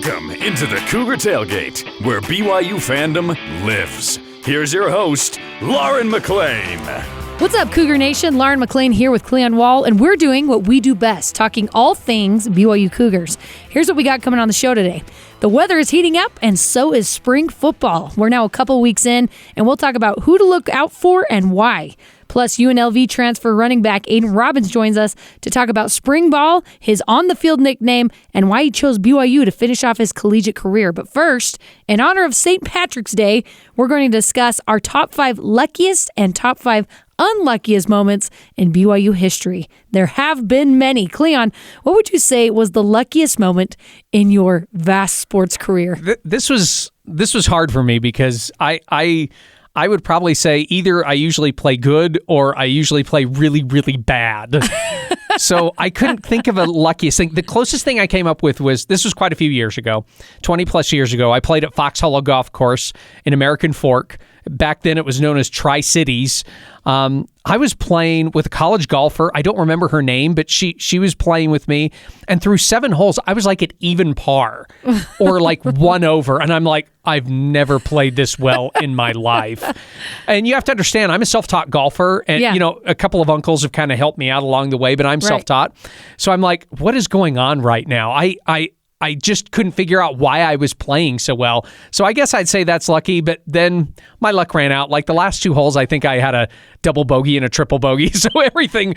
Welcome into the Cougar Tailgate, where BYU fandom lives. Here's your host, Lauren McLean. What's up, Cougar Nation? Lauren McLean here with Cleon Wall, and we're doing what we do best, talking all things BYU Cougars. Here's what we got coming on the show today. The weather is heating up, and so is spring football. We're now a couple weeks in, and we'll talk about who to look out for and why. Plus, UNLV transfer running back Aiden Robbins joins us to talk about spring ball, his on-the-field nickname, and why he chose BYU to finish off his collegiate career. But first, in honor of St. Patrick's Day, we're going to discuss our top 5 luckiest and top 5 unluckiest moments in BYU history. There have been many. Cleon, what would you say was the luckiest moment in your vast sports career? This was hard for me because I would probably say either I usually play good or I usually play really, really bad. So I couldn't think of a luckiest thing. The closest thing I came up with was, this was quite a few years ago, 20 plus years ago. I played at Fox Hollow Golf Course in American Fork. Back then it was known as Tri-Cities. I was playing with a college golfer. I don't remember her name, but she was playing with me. And through 7 holes, I was like at even par or like 1 over. And I'm like, I've never played this well in my life. And you have to understand, I'm a self-taught golfer. And, you know, a couple of uncles have kind of helped me out along the way, but I'm self-taught. So I'm like, what is going on right now? I just couldn't figure out why I was playing so well. So I guess I'd say that's lucky, but then my luck ran out. Like the last 2 holes, I think I had a double bogey and a triple bogey. So everything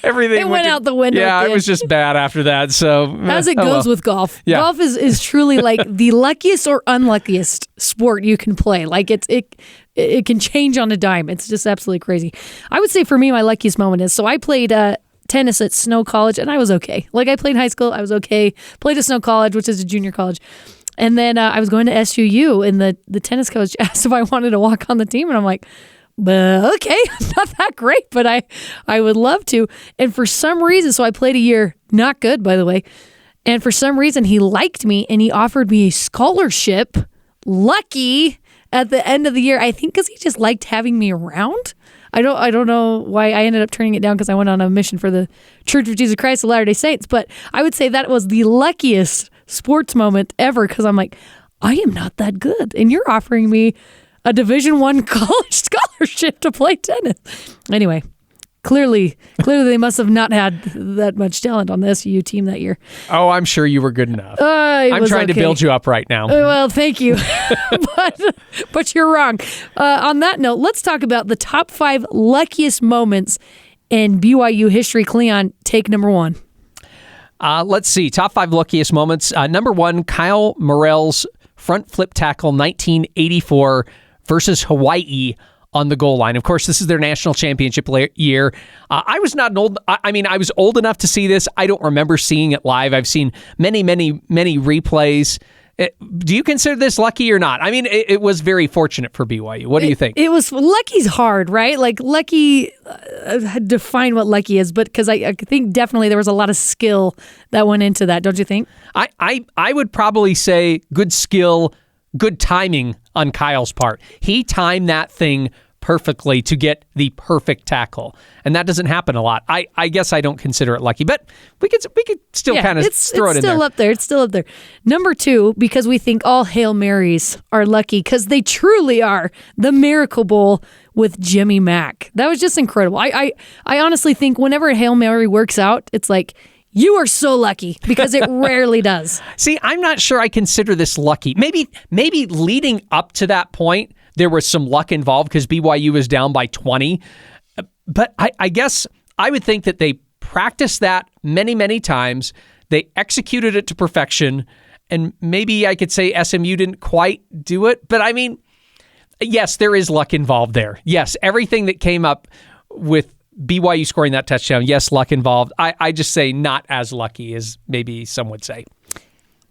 it went out the window. Yeah, it was just bad after that. So as it goes with golf. Yeah. Golf is truly like the luckiest or unluckiest sport you can play. Like it can change on a dime. It's just absolutely crazy. I would say for me, my luckiest moment is, so I played tennis at Snow College, and I was okay. Like, I played in high school, I was okay. Played at Snow College, which is a junior college. And then I was going to SUU, and the tennis coach asked if I wanted to walk on the team, and I'm like, okay, I'm not that great, but I would love to. And for some reason, so I played a year, not good, by the way, and for some reason, he liked me, and he offered me a scholarship, lucky, at the end of the year. I think because he just liked having me around. I don't know why I ended up turning it down, because I went on a mission for the Church of Jesus Christ of Latter-day Saints. But I would say that was the luckiest sports moment ever, because I'm like, I am not that good, and you're offering me a Division I college scholarship to play tennis. Anyway, clearly they must have not had that much talent on the SU team that year. Oh, I'm sure you were good enough. I'm trying to build you up right now. Well, thank you. but you're wrong. On that note, let's talk about the top 5 luckiest moments in BYU history. Cleon, take number 1. Let's see. Top 5 luckiest moments. Number 1, Kyle Morrell's front flip tackle 1984 versus Hawaii on the goal line. Of course, this is their national championship year. I was not old. I was old enough to see this. I don't remember seeing it live. I've seen many, many, many replays. Do you consider this lucky or not? I mean, it was very fortunate for BYU. What do you think? It was lucky's hard, right? Like lucky, define what lucky is, but because I think definitely there was a lot of skill that went into that. Don't you think? I would probably say good skill, good timing on Kyle's part. He timed that thing perfectly to get the perfect tackle, and that doesn't happen a lot. I guess I don't consider it lucky, but we could still kind of throw it in there. It's still up there. Number 2, because we think all Hail Marys are lucky, because they truly are. The Miracle Bowl with Jimmy Mack. That was just incredible. I honestly think whenever a Hail Mary works out, it's like, you are so lucky, because it rarely does. See, I'm not sure I consider this lucky. Maybe leading up to that point, there was some luck involved because BYU was down by 20. But I guess I would think that they practiced that many, many times. They executed it to perfection. And maybe I could say SMU didn't quite do it. But I mean, yes, there is luck involved there. Yes, everything that came up with BYU scoring that touchdown, yes, luck involved. I just say not as lucky as maybe some would say.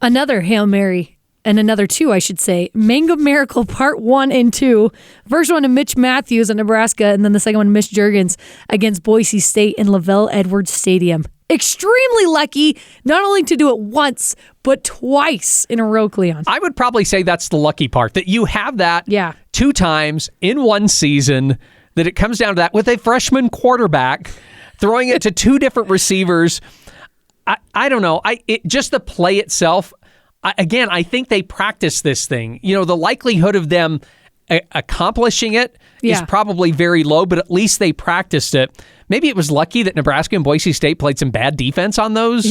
Another Hail Mary, and another 2, I should say. Mango Miracle Part 1 and 2. First one to Mitch Matthews in Nebraska, and then the second one to Mitch Juergens against Boise State in Lavelle Edwards Stadium. Extremely lucky, not only to do it once, but twice in a row, Cleon. I would probably say that's the lucky part, that you have that 2 times in one season, that it comes down to that with a freshman quarterback throwing it to 2 different receivers. I don't know. Just the play itself, I think they practice this thing. The likelihood of them accomplishing it is probably very low, but at least they practiced it. Maybe it was lucky that Nebraska and Boise State played some bad defense on those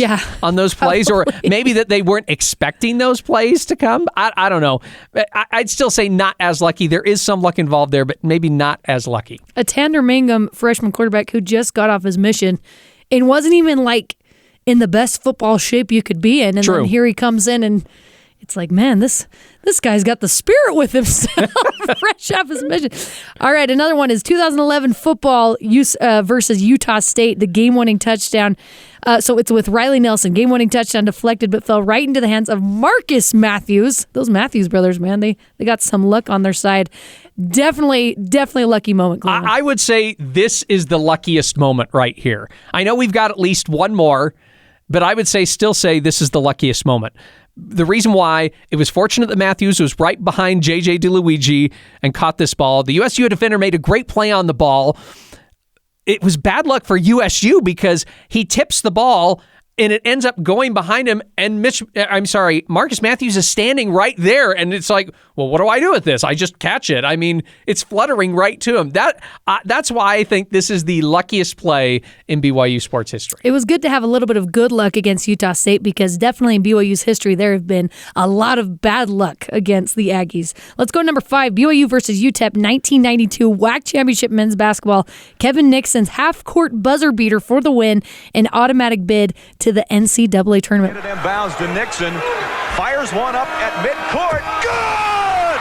plays, or maybe that they weren't expecting those plays to come. I don't know. I'd still say not as lucky. There is some luck involved there, but maybe not as lucky. A Tanner Mangum freshman quarterback who just got off his mission and wasn't even like in the best football shape you could be in, and then here he comes in and it's like, man, this guy's got the spirit with himself, fresh off his mission. All right, another one is 2011 football versus Utah State, the game-winning touchdown. So it's with Riley Nelson, game-winning touchdown deflected, but fell right into the hands of Marcus Matthews. Those Matthews brothers, man, they got some luck on their side. Definitely a lucky moment, Cleon. I would say this is the luckiest moment right here. I know we've got at least one more, but I would still say this is the luckiest moment. The reason why, it was fortunate that Matthews was right behind J.J. DeLuigi and caught this ball. The USU defender made a great play on the ball. It was bad luck for USU because he tips the ball and it ends up going behind him, and Marcus Matthews is standing right there, and it's like, well, what do I do with this? I just catch it. I mean, it's fluttering right to him. That's why I think this is the luckiest play in BYU sports history. It was good to have a little bit of good luck against Utah State because definitely in BYU's history, there have been a lot of bad luck against the Aggies. Let's go to number 5, BYU versus UTEP 1992 WAC Championship men's basketball. Kevin Nixon's half-court buzzer beater for the win, an automatic bid to the NCAA tournament. It inbounds to Nixon. Fires one up at midcourt. Good!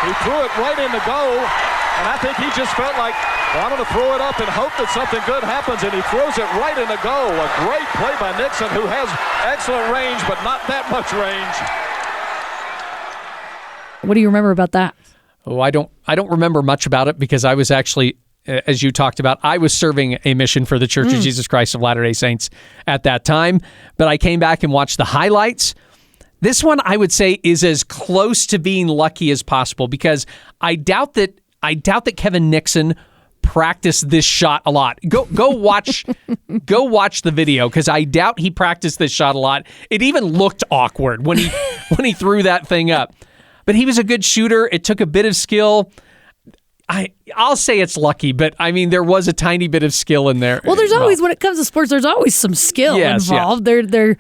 He threw it right in the goal, and I think he just felt like, well, I'm going to throw it up and hope that something good happens, and he throws it right in the goal. A great play by Nixon, who has excellent range, but not that much range. What do you remember about that? Oh, I don't remember much about it because I was actually, as you talked about, I was serving a mission for the Church of Jesus Christ of Latter-day Saints at that time, but I came back and watched the highlights. This one, I would say, is as close to being lucky as possible because I doubt that Kevin Nixon practiced this shot a lot. Go watch the video because I doubt he practiced this shot a lot. It even looked awkward when he threw that thing up. But he was a good shooter. It took a bit of skill. I'll say it's lucky, but I mean, there was a tiny bit of skill in there. Well, there's always, when it comes to sports, there's always some skill involved. Yeah.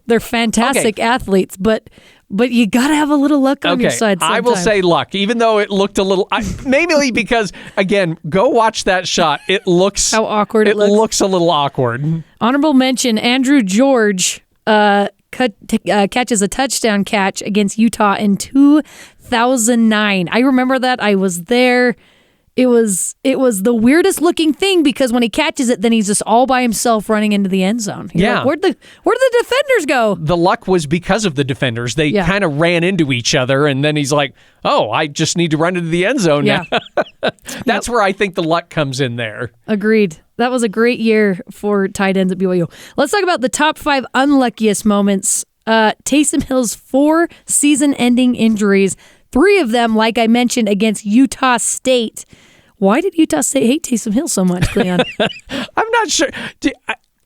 They're fantastic athletes, but you got to have a little luck on your side sometimes. I will say luck, even though it looked a little, maybe because, again, go watch that shot. It looks how awkward it looks. It looks a little awkward. Honorable mention, Andrew George catches a touchdown catch against Utah in 2009. I remember that. I was there. It was the weirdest looking thing because when he catches it, then he's just all by himself running into the end zone. You're like, where'd the defenders go? The luck was because of the defenders. They kind of ran into each other, and then he's like, oh, I just need to run into the end zone now. That's where I think the luck comes in there. Agreed. That was a great year for tight ends at BYU. Let's talk about the top 5 unluckiest moments. Taysom Hill's 4 season-ending injuries. 3 of them, like I mentioned, against Utah State. Why did Utah State hate Taysom Hill so much, Cleon? I'm not sure.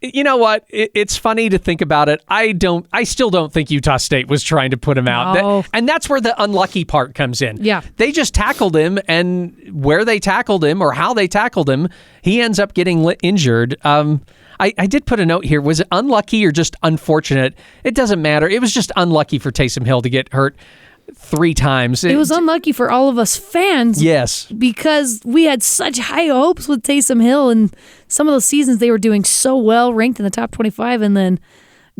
You know what? It's funny to think about it. I still don't think Utah State was trying to put him out. No. And that's where the unlucky part comes in. Yeah. They just tackled him, and where they tackled him or how they tackled him, he ends up getting injured. I did put a note here. Was it unlucky or just unfortunate? It doesn't matter. It was just unlucky for Taysom Hill to get hurt 3 times. It was unlucky for all of us fans. Yes. Because we had such high hopes with Taysom Hill, and some of those seasons they were doing so well, ranked in the top 25, and then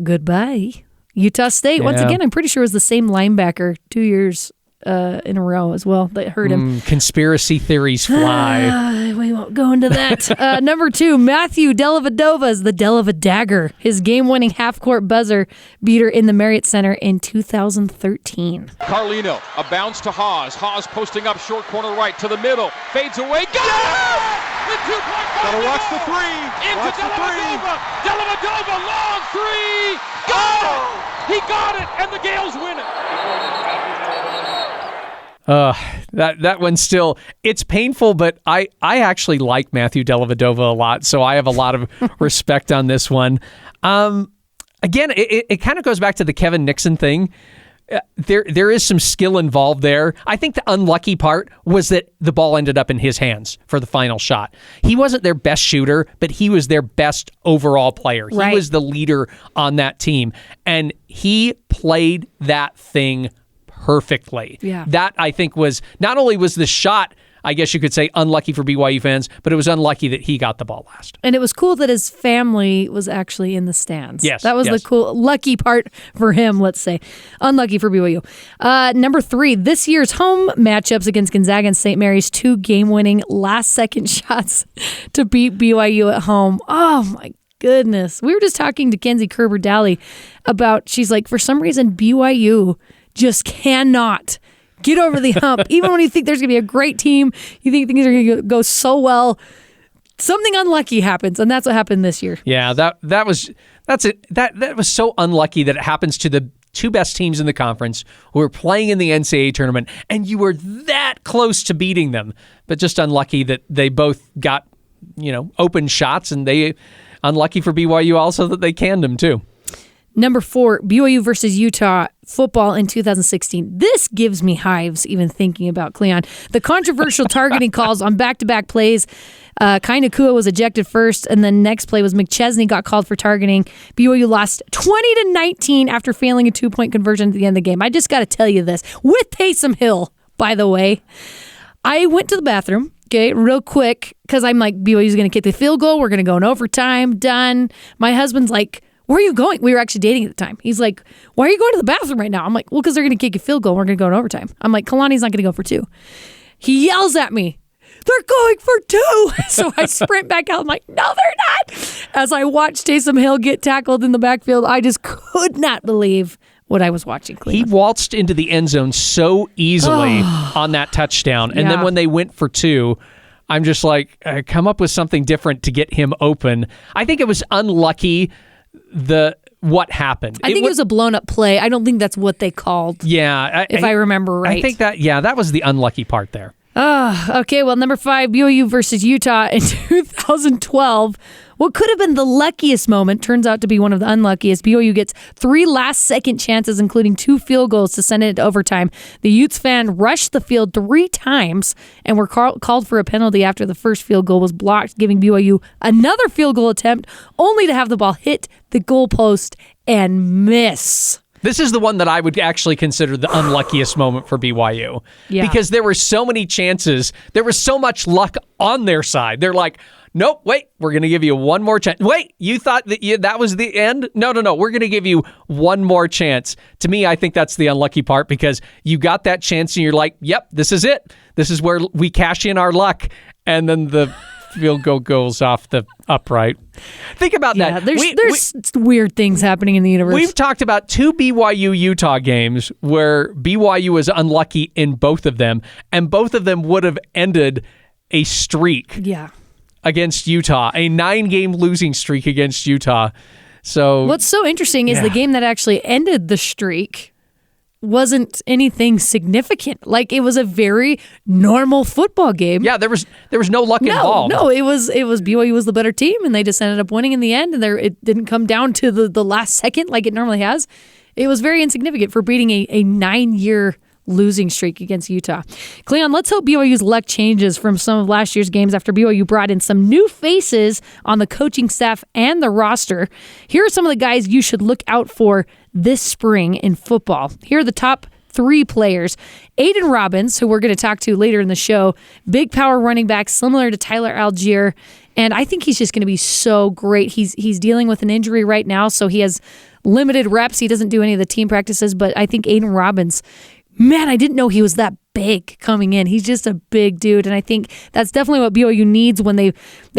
goodbye. Utah State, once again, I'm pretty sure it was the same linebacker 2 years in a row as well that hurt him. Conspiracy theories fly. We won't go into that. Number 2, Matthew Dellavedova's the Dellava Dagger, his game-winning half-court buzzer beater in the Marriott Center in 2013. Carlino, a bounce to Haas. Haas posting up short corner right to the middle. Fades away. Got it! The 2-point Gotta watch the 3. Into Dellavedova. Dellavedova, long 3. Got it! He got it, and the Gales win it. That one still, it's painful, but I actually like Matthew Dellavedova a lot, so I have a lot of respect on this one. Again, it kind of goes back to the Kevin Nixon thing. There is some skill involved there. I think the unlucky part was that the ball ended up in his hands for the final shot. He wasn't their best shooter, but he was their best overall player. Right. He was the leader on that team, and he played that thing perfectly. Yeah. That, I think, was not only was the shot, I guess you could say, unlucky for BYU fans, but it was unlucky that he got the ball last. And it was cool that his family was actually in the stands. Yes. That was the cool, lucky part for him, let's say. Unlucky for BYU. Number 3, this year's home matchups against Gonzaga and St. Mary's, 2 game-winning last-second shots to beat BYU at home. Oh, my goodness. We were just talking to Kenzie Kerber-Dalley about, she's like, for some reason, BYU just cannot get over the hump. Even when you think there's going to be a great team, you think things are going to go so well, something unlucky happens, and that's what happened this year. Yeah, that was so unlucky that it happens to the 2 best teams in the conference who are playing in the NCAA tournament, and you were that close to beating them, but just unlucky that they both got, open shots, and they unlucky for BYU also that they canned them too. Number 4, BYU versus Utah football in 2016. This gives me hives even thinking about Cleon. The controversial targeting calls on back-to-back plays. Kai Nakua was ejected first, and the next play was McChesney got called for targeting. BYU lost 20-19 after failing a 2-point conversion at the end of the game. I just got to tell you this. With Taysom Hill, by the way. I went to the bathroom, real quick, because I'm like, BYU's going to kick the field goal. We're going to go in overtime. Done. My husband's like, where are you going? We were actually dating at the time. He's like, why are you going to the bathroom right now? I'm like, well, because they're going to kick a field goal. We're going to go in overtime. I'm like, Kalani's not going to go for 2. He yells at me, they're going for 2. So I sprint back out. I'm like, no, they're not. As I watched Taysom Hill get tackled in the backfield, I just could not believe what I was watching. Cleon. He waltzed into the end zone so easily on that touchdown. And then when they went for 2, I'm just like, come up with something different to get him open. I think it was unlucky what happened. I think it was a blown up play. I don't think that's what they called. Yeah. If I remember right. I think that was the unlucky part there. Okay. Well, number 5, BYU versus Utah in 2012. What could have been the luckiest moment turns out to be one of the unluckiest. BYU gets 3 last-second chances, including 2 field goals to send it to overtime. The Utes fan rushed the field 3 times and were called for a penalty after the first field goal was blocked, giving BYU another field goal attempt, only to have the ball hit the goalpost and miss. This is the one that I would actually consider the unluckiest moment for BYU. Yeah. Because there were so many chances. There was so much luck on their side. They're like, nope, wait, we're going to give you one more chance. Wait, you thought that was the end? No, we're going to give you one more chance. To me, I think that's the unlucky part because you got that chance and you're like, yep, this is it. This is where we cash in our luck. And then the field goal goes off the upright. Think about that. There's weird things happening in the universe. We've talked about 2 BYU-Utah games where BYU was unlucky in both of them, and both of them would have ended a streak. Yeah. Against Utah, a 9-game losing streak against Utah. So what's so interesting is the game that actually ended the streak wasn't anything significant. Like, it was a very normal football game. Yeah, there was no luck involved. No, it was BYU was the better team, and they just ended up winning in the end. And it didn't come down to the last second like it normally has. It was very insignificant for beating a 9-year losing streak against Utah. Cleon, let's hope BYU's luck changes from some of last year's games after BYU brought in some new faces on the coaching staff and the roster. Here are some of the guys you should look out for this spring in football. Here are the top 3 players. Aiden Robbins, who we're going to talk to later in the show, big power running back, similar to Tyler Algier, and I think he's just going to be so great. He's dealing with an injury right now, so he has limited reps. He doesn't do any of the team practices, but I think Aiden Robbins, man, I didn't know he was that big coming in. He's just a big dude, and I think that's definitely what BYU needs when they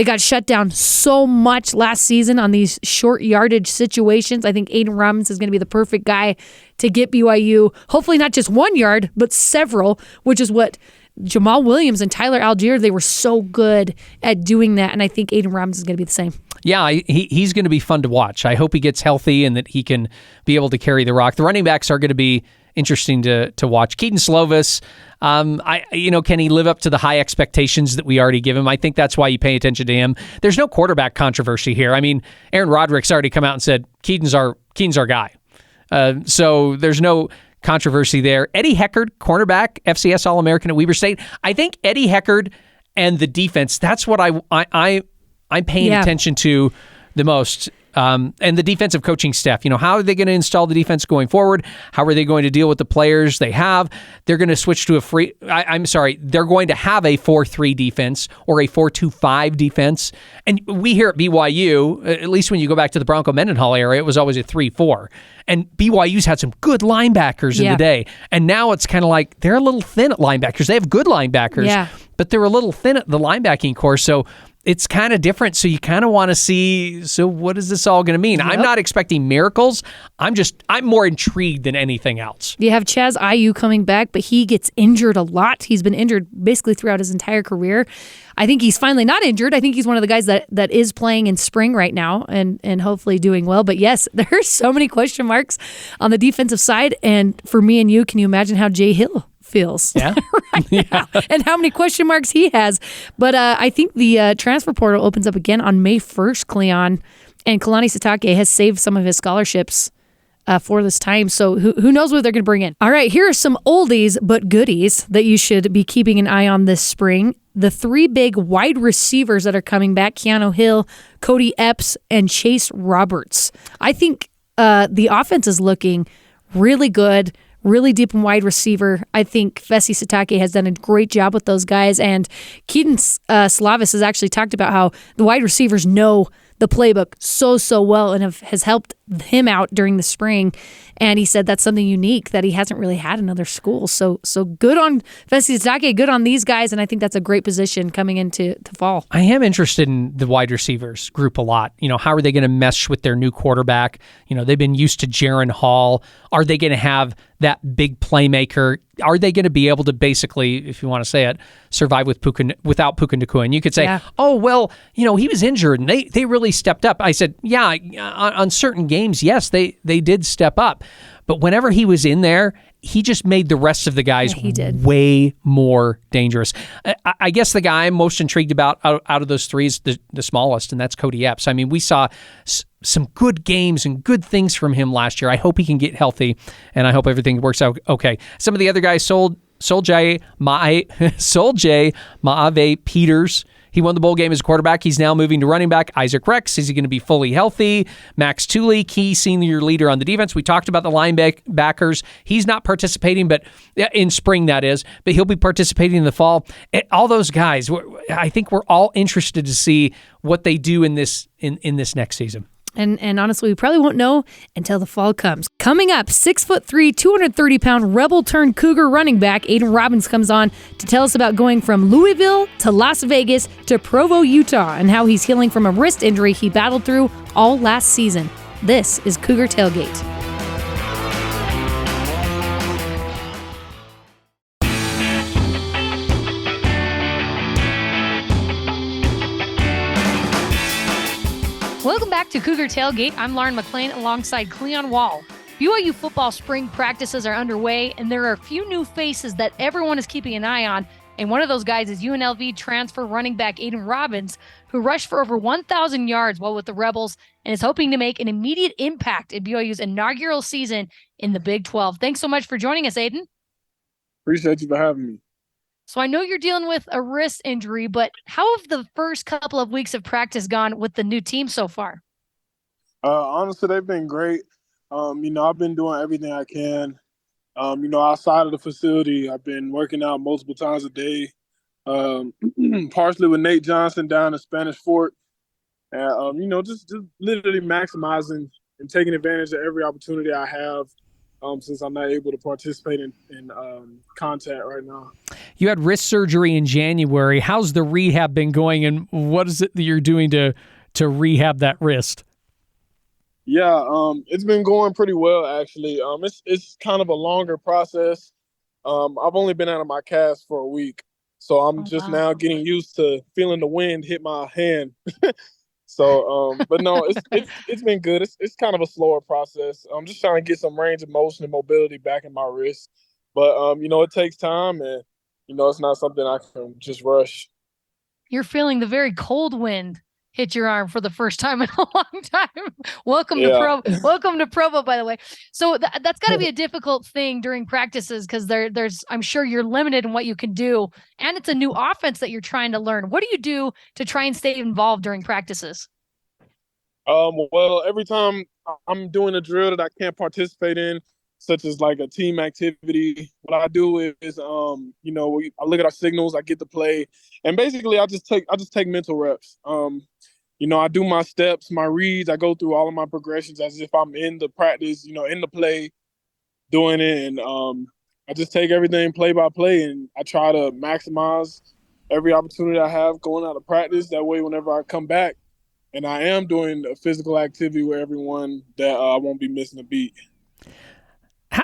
got shut down so much last season on these short yardage situations. I think Aiden Robbins is going to be the perfect guy to get BYU, hopefully not just 1 yard, but several, which is what Jamal Williams and Tyler Algier, they were so good at doing that, and I think Aiden Robbins is going to be the same. Yeah, he's going to be fun to watch. I hope he gets healthy and that he can be able to carry the rock. The running backs are going to be interesting to watch. Keaton Slovis, can he live up to the high expectations that we already give him? I think that's why you pay attention to him. There's no quarterback controversy here. I mean, Aaron Roderick's already come out and said Keaton's our guy. So there's no controversy there. Eddie Heckard, cornerback, FCS All-American at Weber State. I think Eddie Heckard and the defense, that's what I'm paying attention to the most. And the defensive coaching staff, how are they going to install the defense going forward? How are they going to deal with the players they have? They're going to switch to they're going to have a 4-3 defense or a 4-2-5 defense. And we here at BYU, at least when you go back to the Bronco Mendenhall era, it was always a 3-4. And BYU's had some good linebackers in the day. And now it's kind of like they're a little thin at linebackers. They have good linebackers, but they're a little thin at the linebacking core. So it's kind of different. So you kind of want to see, so what is this all going to mean? Yep. I'm not expecting miracles. I'm more intrigued than anything else. You have Chaz Ayu coming back, but he gets injured a lot. He's been injured basically throughout his entire career. I think he's finally not injured. I think he's one of the guys that is playing in spring right now and hopefully doing well. But yes, there's so many question marks on the defensive side. And for me and you, can you imagine how Jay Hill feels right now and how many question marks he has? But I think the transfer portal opens up again on May 1st, Cleon, and Kalani Sitake has saved some of his scholarships for this time. So who knows what they're going to bring in. All right, here are some oldies but goodies that you should be keeping an eye on this spring. The 3 big wide receivers that are coming back, Keanu Hill, Cody Epps, and Chase Roberts. I think the offense is looking really good, really deep and wide receiver. I think Fesi Sitake has done a great job with those guys. And Keaton Slovis has actually talked about how the wide receivers know the playbook so well and has helped him out during the spring. And he said that's something unique that he hasn't really had in other schools. So good on Fesi Sitake, good on these guys, and I think that's a great position coming into fall. I am interested in the wide receivers group a lot. How are they going to mesh with their new quarterback? They've been used to Jaron Hall. Are they going to have that big playmaker? Are they going to be able to basically, if you want to say it, survive without Puka Nacua? And you could say, oh, well, he was injured and they really stepped up. I said, yeah, on certain games, yes, they did step up. But whenever he was in there, he just made the rest of the guys way more dangerous. I guess the guy I'm most intrigued about out of those three is the smallest, and that's Cody Epps. I mean, we saw some good games and good things from him last year. I hope he can get healthy, and I hope everything works out okay. Some of the other guys, Soljay Maave Peters. He won the bowl game as a quarterback. He's now moving to running back. Isaac Rex, is he going to be fully healthy? Max Tooley, key senior leader on the defense. We talked about the linebackers. He's not participating, but in spring that is, but he'll be participating in the fall. All those guys, I think we're all interested to see what they do in this next season. And honestly, we probably won't know until the fall comes. Coming up, 6'3", 230-pound Rebel-turned-Cougar running back Aiden Robbins comes on to tell us about going from Louisville to Las Vegas to Provo, Utah, and how he's healing from a wrist injury he battled through all last season. This is Cougar Tailgate. Welcome back to Cougar Tailgate. I'm Lauren McLean alongside Cleon Wall. BYU football spring practices are underway, and there are a few new faces that everyone is keeping an eye on. And one of those guys is UNLV transfer running back Aiden Robbins, who rushed for over 1,000 yards while with the Rebels and is hoping to make an immediate impact in BYU's inaugural season in the Big 12. Thanks so much for joining us, Aiden. Appreciate you for having me. So I know you're dealing with a wrist injury, but how have the first couple of weeks of practice gone with the new team so far? Honestly, they've been great. I've been doing everything I can. Outside of the facility, I've been working out multiple times a day, partially with Nate Johnson down in Spanish Fort. And, just literally maximizing and taking advantage of every opportunity I have. Since I'm not able to participate in contact right now. You had wrist surgery in January. How's the rehab been going, and what is it that you're doing to rehab that wrist? Yeah, it's been going pretty well, actually. It's kind of a longer process. I've only been out of my cast for a week, so I'm now getting used to feeling the wind hit my hand. So, but no, it's been good. It's kind of a slower process. I'm just trying to get some range of motion and mobility back in my wrist. But it takes time, and it's not something I can just rush. You're feeling the very cold wind hit your arm for the first time in a long time. Welcome to Provo, by the way. So that's got to be a difficult thing during practices because there's I'm sure you're limited in what you can do, and it's a new offense that you're trying to learn. What do you do to try and stay involved during practices? Well, every time I'm doing a drill that I can't participate in, such as like a team activity, what I do is I look at our signals, I get the play, and basically I just take mental reps. I do my steps, my reads, I go through all of my progressions as if I'm in the practice, in the play, doing it, and I just take everything play by play, and I try to maximize every opportunity I have going out of practice. That way, whenever I come back, and I am doing a physical activity with everyone, that I won't be missing a beat.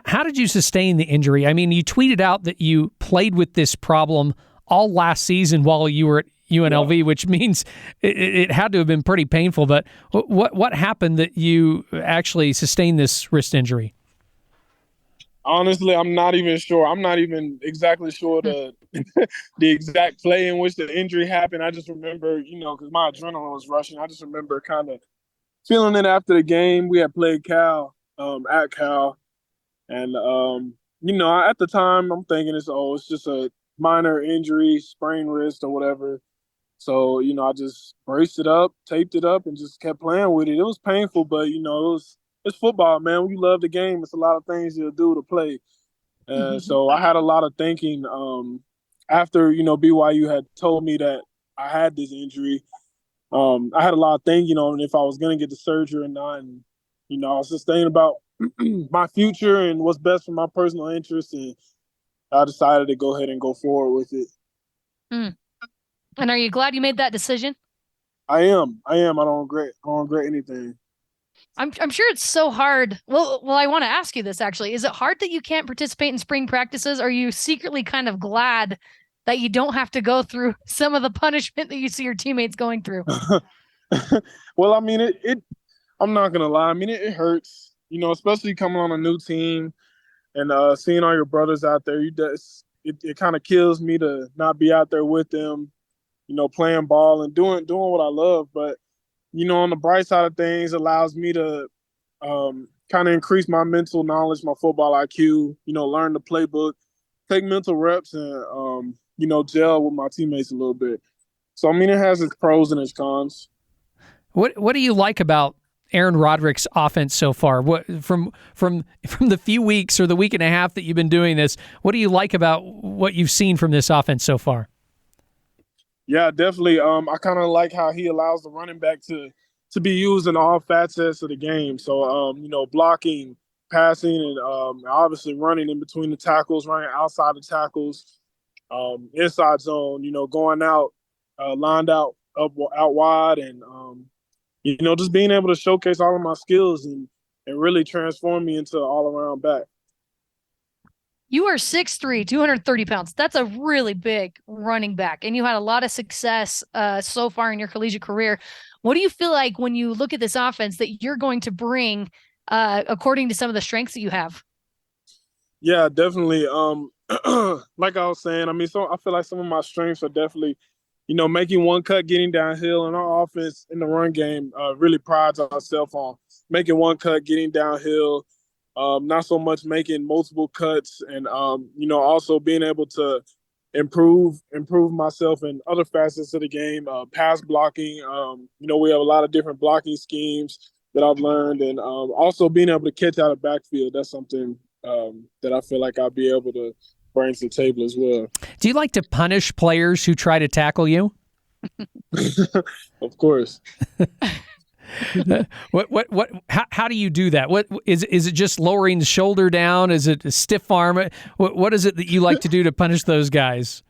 How did you sustain the injury? I mean, you tweeted out that you played with this problem all last season while you were at UNLV, which means it had to have been pretty painful. But what happened that you actually sustained this wrist injury? Honestly, I'm not even sure. I'm not even exactly sure the exact play in which the injury happened. I just remember, because my adrenaline was rushing. I just remember kind of feeling it after the game. We had played Cal at Cal. And, at the time, I'm thinking it's just a minor injury, sprained wrist or whatever. So, I just braced it up, taped it up, and just kept playing with it. It was painful, but, it's football, man. When you love the game, it's a lot of things you'll do to play. So I had a lot of thinking after, BYU had told me that I had this injury. I had a lot of thinking on if I was going to get the surgery or not. And, I was just thinking about my future and what's best for my personal interests, and I decided to go ahead and go forward with it. And are you glad you made that decision? I am. I don't regret anything. I'm sure it's so hard. Well, I want to ask you this actually. Is it hard that you can't participate in spring practices? Are you secretly kind of glad that you don't have to go through some of the punishment that you see your teammates going through? Well, I mean, I'm not gonna lie. I mean, it hurts. Especially coming on a new team and seeing all your brothers out there. It kind of kills me to not be out there with them, playing ball and doing what I love. But, on the bright side of things, allows me to kind of increase my mental knowledge, my football IQ, learn the playbook, take mental reps and, gel with my teammates a little bit. So, I mean, it has its pros and its cons. What do you like about Aaron Roderick's offense so far? What from the few weeks or the week and a half that you've been doing this, what do you like about what you've seen from this offense so far? Yeah, definitely. I kind of like how he allows the running back to be used in all facets of the game. So, blocking, passing, and obviously running in between the tackles, running outside the tackles, inside zone, going out, lined out wide, and just being able to showcase all of my skills and really transform me into an all-around back. You are 6'3", 230 pounds. That's a really big running back, and you had a lot of success so far in your collegiate career. What do you feel like when you look at this offense that you're going to bring according to some of the strengths that you have? Yeah, definitely. Like I was saying, I mean, I feel like some of my strengths are definitely making one cut, getting downhill, and our offense in the run game really prides ourselves on making one cut, getting downhill, not so much making multiple cuts, and also being able to improve myself in other facets of the game, pass blocking. We have a lot of different blocking schemes that I've learned, and also being able to catch out of backfield. That's something that I feel like I'll be able to bring to the table as well. Do you like to punish players who try to tackle you? Of course. How do you do that? What is it just lowering the shoulder down? Is it a stiff arm? What is it that you like to do to punish those guys?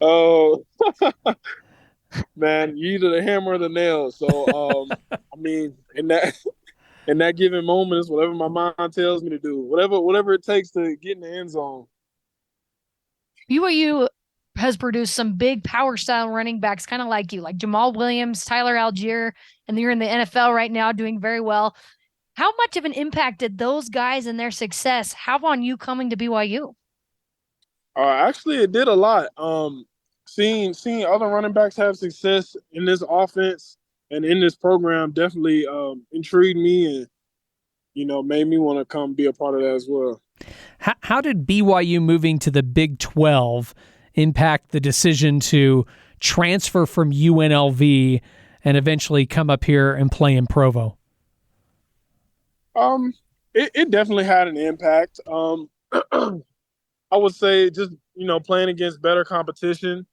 Oh, man, you either the hammer or the nail. So, I mean, in that given moment, it's whatever my mind tells me to do. Whatever it takes to get in the end zone. BYU has produced some big power style running backs, kind of like you, like Jamal Williams, Tyler Algier, and you're in the NFL right now doing very well. How much of an impact did those guys and their success have on you coming to BYU? Actually, it did a lot. Seeing other running backs have success in this offense and in this program definitely intrigued me and, made me want to come be a part of that as well. How did BYU moving to the Big 12 impact the decision to transfer from UNLV and eventually come up here and play in Provo? It definitely had an impact. I would say just, playing against better competition,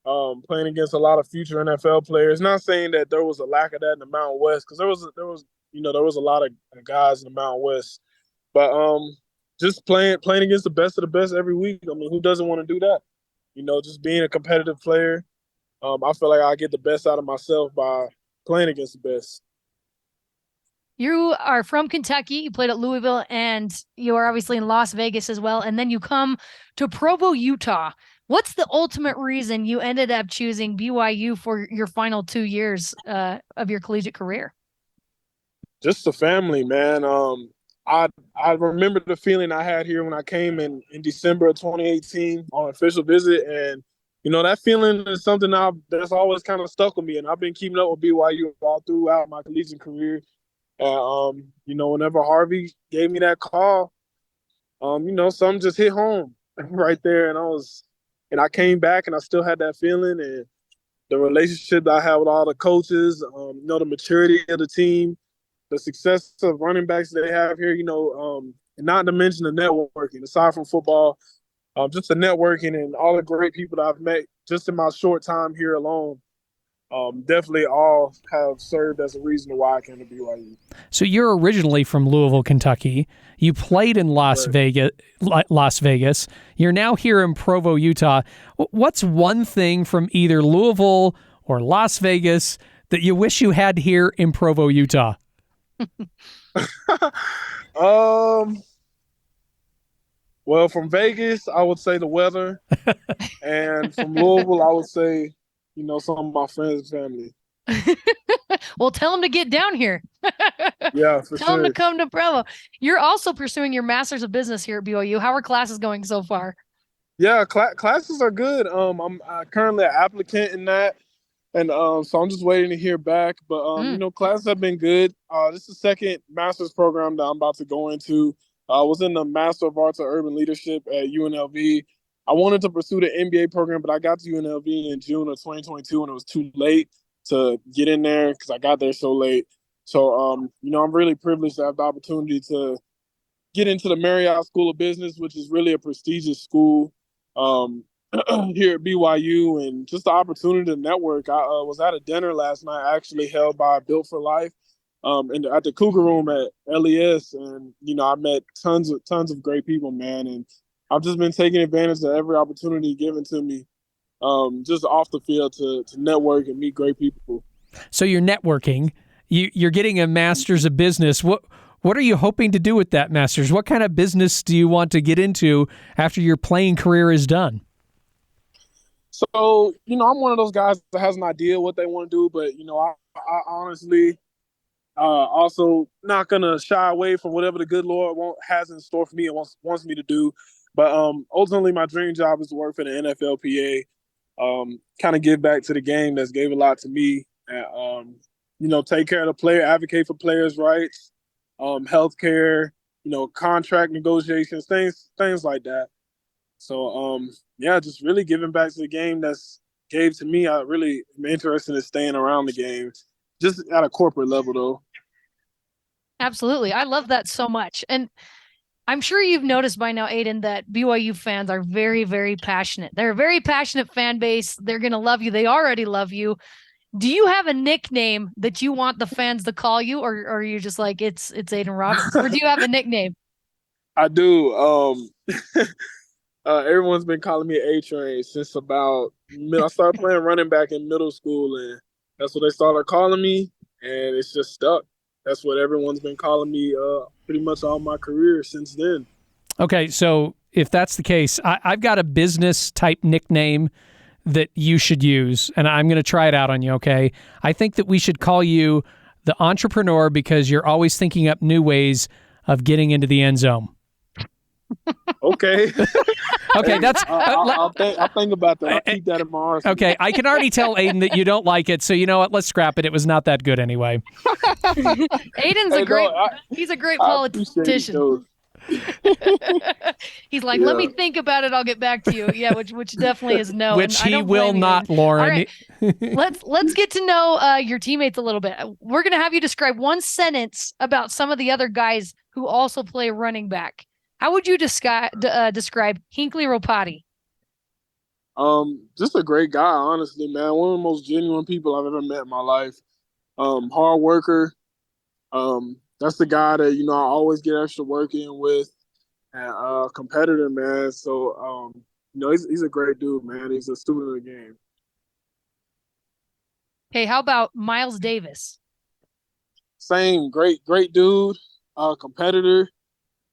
playing against a lot of future NFL players. Not saying that there was a lack of that in the Mountain West, because there was a lot of guys in the Mountain West. But just playing against the best of the best every week. I mean, who doesn't want to do that? Just being a competitive player. I feel like I get the best out of myself by playing against the best. You are from Kentucky. You played at Louisville, and you are obviously in Las Vegas as well. And then you come to Provo, Utah. What's the ultimate reason you ended up choosing BYU for your final 2 years of your collegiate career? Just the family, man. I remember the feeling I had here when I came in December of 2018 on an official visit. And, that feeling is something that's always kind of stuck with me. And I've been keeping up with BYU all throughout my collegiate career. And, whenever Harvey gave me that call, something just hit home right there. And I came back and I still had that feeling, and the relationship that I had with all the coaches, the maturity of the team, the success of running backs they have here, and not to mention the networking, aside from football, just the networking and all the great people that I've met just in my short time here alone. Definitely all have served as a reason why I came to BYU. So you're originally from Louisville, Kentucky. You played in Las Vegas. You're now here in Provo, Utah. What's one thing from either Louisville or Las Vegas that you wish you had here in Provo, Utah? Well, from Vegas, I would say the weather. And from Louisville, I would say some of my friends and family. Well, tell them to get down here. Yeah, for tell them to come to Provo. You're also pursuing your Master's of Business here at BYU. How are classes going so far? Yeah, classes are good. I'm currently an applicant in that, and so I'm just waiting to hear back. But classes have been good. This is the second master's program that I'm about to go into. I was in the Master of Arts of Urban Leadership at UNLV. I wanted to pursue the MBA program, but I got to UNLV in June of 2022, and it was too late to get in there because I got there so late. So, I'm really privileged to have the opportunity to get into the Marriott School of Business, which is really a prestigious school here at BYU, and just the opportunity to network. I was at a dinner last night, actually held by Built for Life, at the Cougar Room at LES, and I met tons of great people, man, and I've just been taking advantage of every opportunity given to me, just off the field to network and meet great people. So you're networking. You're getting a Master's of Business. What are you hoping to do with that Master's? What kind of business do you want to get into after your playing career is done? So, I'm one of those guys that has an idea what they want to do, but, I honestly also not going to shy away from whatever the good Lord has in store for me and wants me to do. But ultimately, my dream job is to work for the NFLPA, kind of give back to the game that's gave a lot to me, and, take care of the player, advocate for players' rights, healthcare, contract negotiations, things like that. So, just really giving back to the game that's gave to me. I really am interested in staying around the game, just at a corporate level, though. Absolutely. I love that so much. And I'm sure you've noticed by now, Aiden, that BYU fans are very, very passionate. They're a very passionate fan base. They're going to love you. They already love you. Do you have a nickname that you want the fans to call you, or are you just like, it's Aiden Robbins? Or do you have a nickname? I do. Everyone's been calling me A-Train since about I started playing running back in middle school, and that's what they started calling me, and it's just stuck. That's what everyone's been calling me pretty much all my career since then. Okay, so if that's the case, I've got a business type nickname that you should use, and I'm going to try it out on you, okay? I think that we should call you the entrepreneur because you're always thinking up new ways of getting into the end zone. Okay. Okay, that's... I'll think about that. I'll keep that in my arsenal. Okay, I can already tell Aiden that you don't like it, so you know what? Let's scrap it. It was not that good anyway. Aiden's he's a great politician. He's like, let me think about it. I'll get back to you. Yeah, which definitely is no. Which he will not, Lauren. All right. let's get to know your teammates a little bit. We're going to have you describe one sentence about some of the other guys who also play running back. How would you describe Hinckley Ropati? Just a great guy, honestly, man. One of the most genuine people I've ever met in my life. Hard worker. That's the guy that, I always get extra work in with, and competitor, man. So, he's a great dude, man. He's a student of the game. Hey, how about Miles Davis? Same, great dude, competitor,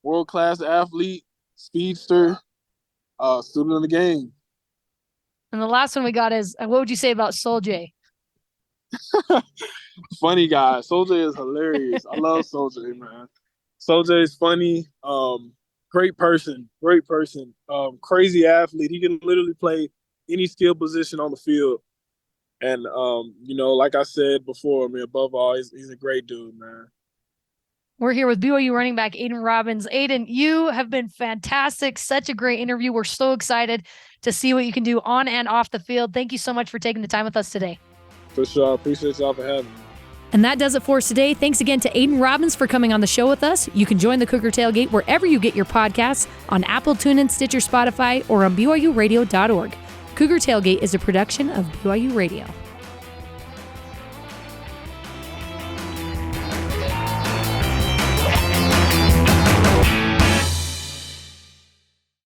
world-class athlete, speedster, student of the game. And the last one we got is, what would you say about Soljay? Funny guy. Soljay is hilarious. I love Soljay, man. Soljay is funny. Great person. Crazy athlete. He can literally play any skill position on the field. And, like I said before, above all, he's a great dude, man. We're here with BYU running back Aiden Robbins. Aiden, you have been fantastic. Such a great interview. We're so excited to see what you can do on and off the field. Thank you so much for taking the time with us today. For sure. I appreciate y'all for having me. And that does it for us today. Thanks again to Aiden Robbins for coming on the show with us. You can join the Cougar Tailgate wherever you get your podcasts, on Apple, TuneIn, Stitcher, Spotify, or on BYURadio.org. Cougar Tailgate is a production of BYU Radio.